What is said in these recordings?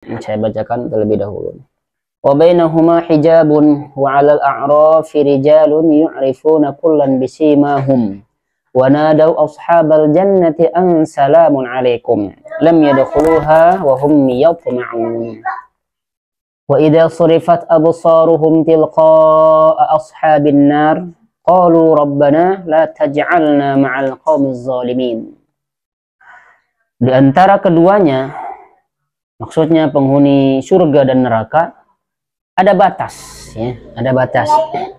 Saya bacakan terlebih dahulu. Wa bainahuma hijabun wa 'alal a'rafi rijalun yu'rifuna kullan bisimahum wa nadaw ashabal jannati an salamun 'alaikum lam yadkhuluha wa hum yatma'un. Wa idza surifat absaruhum tilqa'a ashabin nar qalu rabbana la taj'alna ma'al qaumiz zalimin. Di antara keduanya, maksudnya penghuni surga dan neraka, ada batas, ya, ada batas.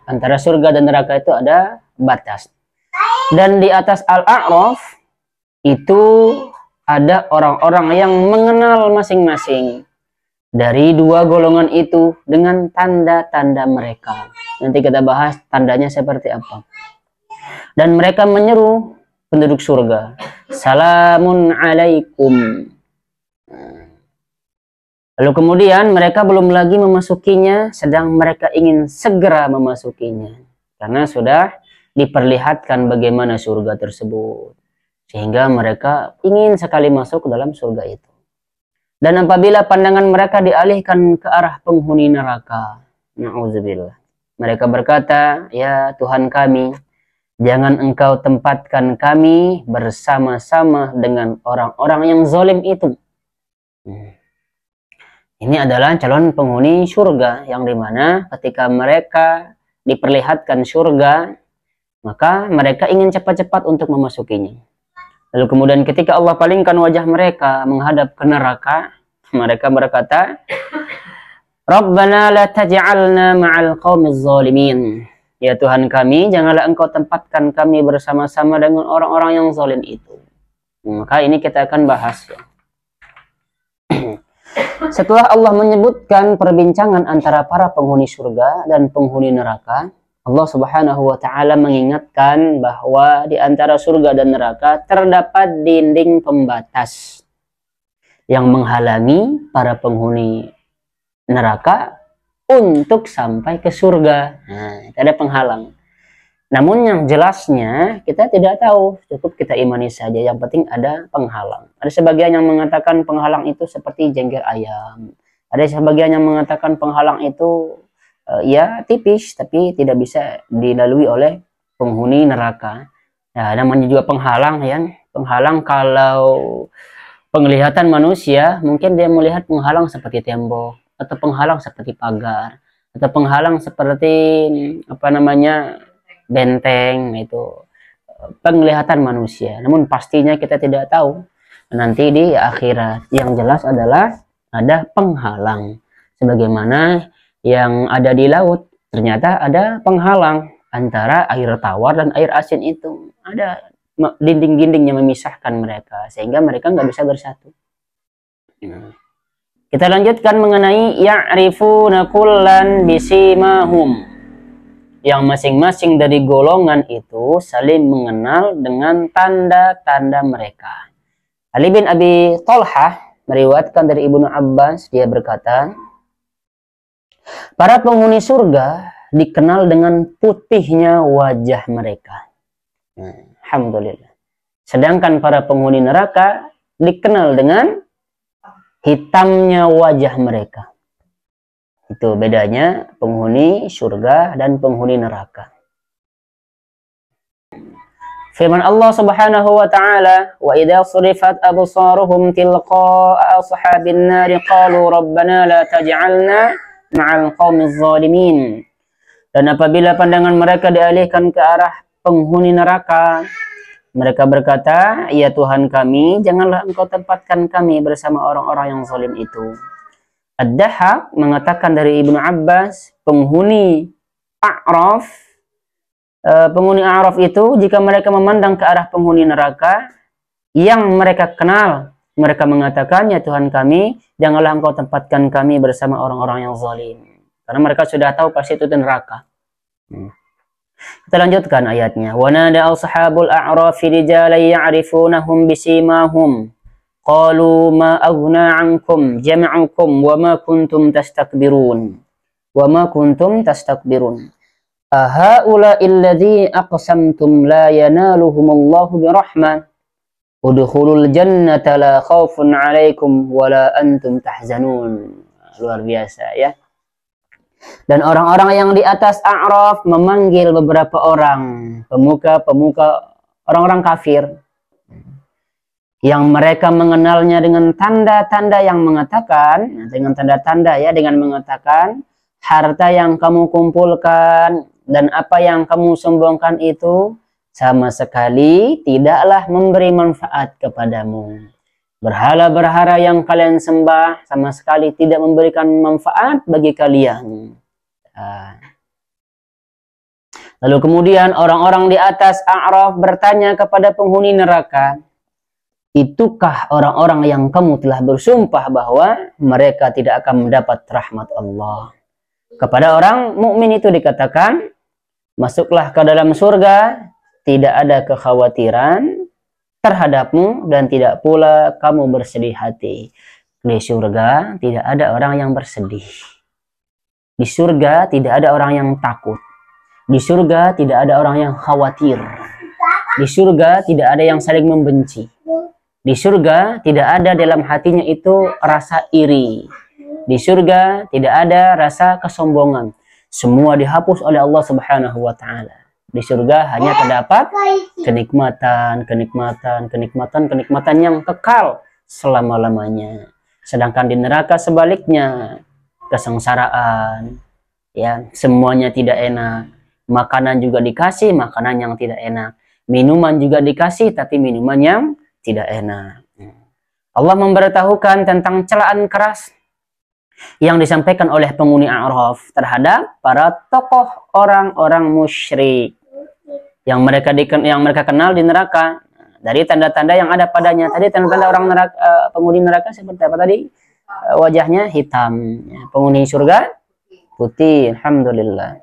Antara surga dan neraka itu ada batas. Dan di atas Al-A'raf itu ada orang-orang yang mengenal masing-masing dari dua golongan itu dengan tanda-tanda mereka. Nanti kita bahas tandanya seperti apa. Dan mereka menyeru penduduk surga, salamun alaikum. Lalu kemudian mereka belum lagi memasukinya, sedang mereka ingin segera memasukinya. Karena sudah diperlihatkan bagaimana surga tersebut. Sehingga mereka ingin sekali masuk ke dalam surga itu. Dan apabila pandangan mereka dialihkan ke arah penghuni neraka, na'udzubillah, mereka berkata, ya Tuhan kami, jangan engkau tempatkan kami bersama-sama dengan orang-orang yang zalim itu. Ini adalah calon penghuni surga yang dimana ketika mereka diperlihatkan surga, maka mereka ingin cepat-cepat untuk memasukinya. Lalu kemudian ketika Allah palingkan wajah mereka menghadap ke neraka, mereka berkata, Rabbana la taj'alna ma'al qaumiz zalimin. Ya Tuhan kami, janganlah engkau tempatkan kami bersama-sama dengan orang-orang yang zalim itu. Maka ini kita akan bahas, ya. Setelah Allah menyebutkan perbincangan antara para penghuni surga dan penghuni neraka, Allah Subhanahu wa Ta'ala mengingatkan bahwa di antara surga dan neraka terdapat dinding pembatas yang menghalangi para penghuni neraka untuk sampai ke surga. Nah, itu ada penghalang. Namun yang jelasnya kita tidak tahu, cukup kita imani saja. Yang penting ada penghalang. Ada sebagian yang mengatakan penghalang itu seperti jengger ayam. Ada sebagian yang mengatakan penghalang itu ya tipis, tapi tidak bisa dilalui oleh penghuni neraka. Nah, namanya juga penghalang, ya. Penghalang kalau penglihatan manusia, mungkin dia melihat penghalang seperti tembok, atau penghalang seperti pagar, atau penghalang seperti apa namanya, benteng. Itu penglihatan manusia, namun pastinya kita tidak tahu nanti di akhirat. Yang jelas adalah ada penghalang, sebagaimana yang ada di laut ternyata ada penghalang antara air tawar dan air asin. Itu ada dinding-dinding yang memisahkan mereka sehingga mereka nggak bisa bersatu. Kita lanjutkan mengenai ya'rifuna kullan bisimahum, yang masing-masing dari golongan itu saling mengenal dengan tanda-tanda mereka. Ali bin Abi Thalhah meriwayatkan dari Ibnu Abbas, dia berkata, para penghuni surga dikenal dengan putihnya wajah mereka. Alhamdulillah. Sedangkan para penghuni neraka dikenal dengan hitamnya wajah mereka. Itu bedanya penghuni surga dan penghuni neraka. Firman Allah Subhanahu wa Ta'ala, "Wa idza surifat absaruhum tilqa'a ashabin nar qalu rabbana la taj'alna ma'al qaumiz zalimin." Dan apabila pandangan mereka dialihkan ke arah penghuni neraka, mereka berkata, "Ya Tuhan kami, janganlah engkau tempatkan kami bersama orang-orang yang zalim itu." Ad-Dahhak mengatakan dari Ibnu Abbas, penghuni A'raf itu jika mereka memandang ke arah penghuni neraka yang mereka kenal, mereka mengatakan, ya Tuhan kami, janganlah engkau tempatkan kami bersama orang-orang yang zalim. Karena mereka sudah tahu pasti itu neraka. Kita lanjutkan ayatnya. Wa nada ashabul a'rafi rijalan ya'rifunahum bisimahum qalu ma aghna 'ankum jam'ukum wa ma kuntum tastakbirun ahaula alladhi aqsamtum la yanaluhumullahu birahmah Udkhulul jannata la khaufun 'alaikum wa la antum tahzanun. Luar biasa ya. Dan orang-orang yang di atas A'raf memanggil beberapa orang pemuka-pemuka orang-orang kafir yang mereka mengenalnya dengan tanda-tanda yang mengatakan, dengan tanda-tanda ya, dengan mengatakan harta yang kamu kumpulkan dan apa yang kamu sombongkan itu sama sekali tidaklah memberi manfaat kepadamu. Berhala-berhala yang kalian sembah sama sekali tidak memberikan manfaat bagi kalian. Lalu kemudian orang-orang di atas A'raf bertanya kepada penghuni neraka, itukah orang-orang yang kamu telah bersumpah bahwa mereka tidak akan mendapat rahmat Allah? Kepada orang mukmin itu dikatakan, masuklah ke dalam surga, tidak ada kekhawatiran terhadapmu dan tidak pula kamu bersedih hati. Di surga tidak ada orang yang bersedih. Di surga tidak ada orang yang takut. Di surga tidak ada orang yang khawatir. Di surga tidak ada yang saling membenci. Di surga tidak ada dalam hatinya itu rasa iri. Di surga tidak ada rasa kesombongan. Semua dihapus oleh Allah Subhanahu wa taala. Di surga hanya terdapat kenikmatan, kenikmatan, kenikmatan, kenikmatan yang kekal selama-lamanya. Sedangkan di neraka sebaliknya, kesengsaraan, ya, semuanya tidak enak. Makanan juga dikasih, makanan yang tidak enak. Minuman juga dikasih, tapi minuman yang tidak enak. Allah memberitahukan tentang celaan keras yang disampaikan oleh penghuni A'raf terhadap para tokoh orang-orang musyrik yang mereka kenal di neraka. Dari tanda-tanda yang ada padanya, tadi tanda-tanda orang neraka, penghuni neraka seperti apa tadi? Wajahnya hitam, penghuni surga putih. Alhamdulillah.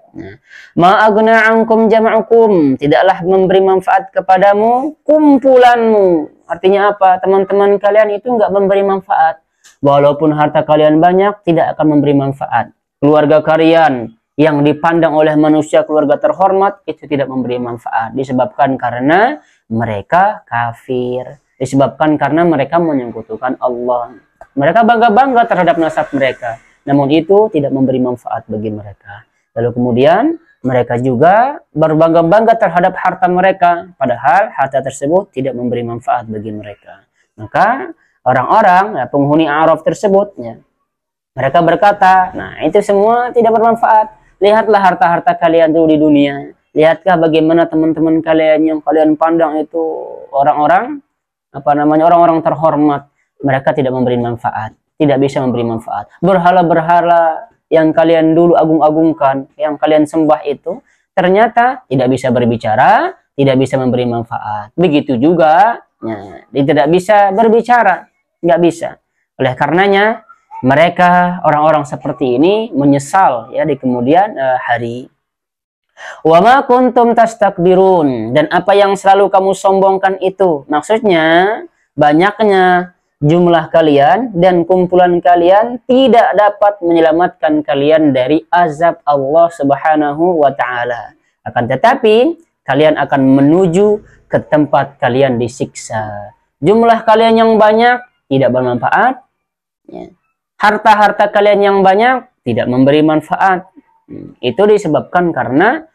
Ma'agna ankum jama'ukum, tidaklah memberi manfaat kepadamu kumpulanmu. Artinya apa? Teman-teman kalian itu enggak memberi manfaat. Walaupun harta kalian banyak, tidak akan memberi manfaat. Keluarga kalian yang dipandang oleh manusia keluarga terhormat, itu tidak memberi manfaat. Disebabkan karena mereka kafir. Disebabkan karena mereka menyekutukan Allah. Mereka bangga-bangga terhadap nasab mereka. Namun itu tidak memberi manfaat bagi mereka. Lalu kemudian mereka juga berbangga-bangga terhadap harta mereka. Padahal harta tersebut tidak memberi manfaat bagi mereka. Maka orang-orang, penghuni A'raf tersebut, ya, mereka berkata, nah itu semua tidak bermanfaat. Lihatlah harta-harta kalian dulu di dunia. Lihatkah bagaimana teman-teman kalian yang kalian pandang itu orang-orang, orang-orang terhormat. Mereka tidak memberi manfaat. Tidak bisa memberi manfaat. Berhala-berhala yang kalian dulu agung-agungkan, yang kalian sembah itu, ternyata tidak bisa berbicara, tidak bisa memberi manfaat. Begitu juga, ya, tidak bisa berbicara. Nggak bisa. Oleh karenanya, mereka orang-orang seperti ini menyesal ya di kemudian hari. Wa ma kuntum tastakbirun, dan apa yang selalu kamu sombongkan itu, maksudnya banyaknya jumlah kalian dan kumpulan kalian tidak dapat menyelamatkan kalian dari azab Allah Subhanahu wa taala. Akan tetapi kalian akan menuju ke tempat kalian disiksa. Jumlah kalian yang banyak tidak bermanfaat. Ya. Harta-harta kalian yang banyak tidak memberi manfaat. Itu disebabkan karena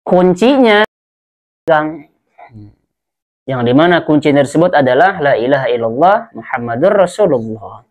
kuncinya yang dimana kunci tersebut adalah la ilaha illallah Muhammadur Rasulullah.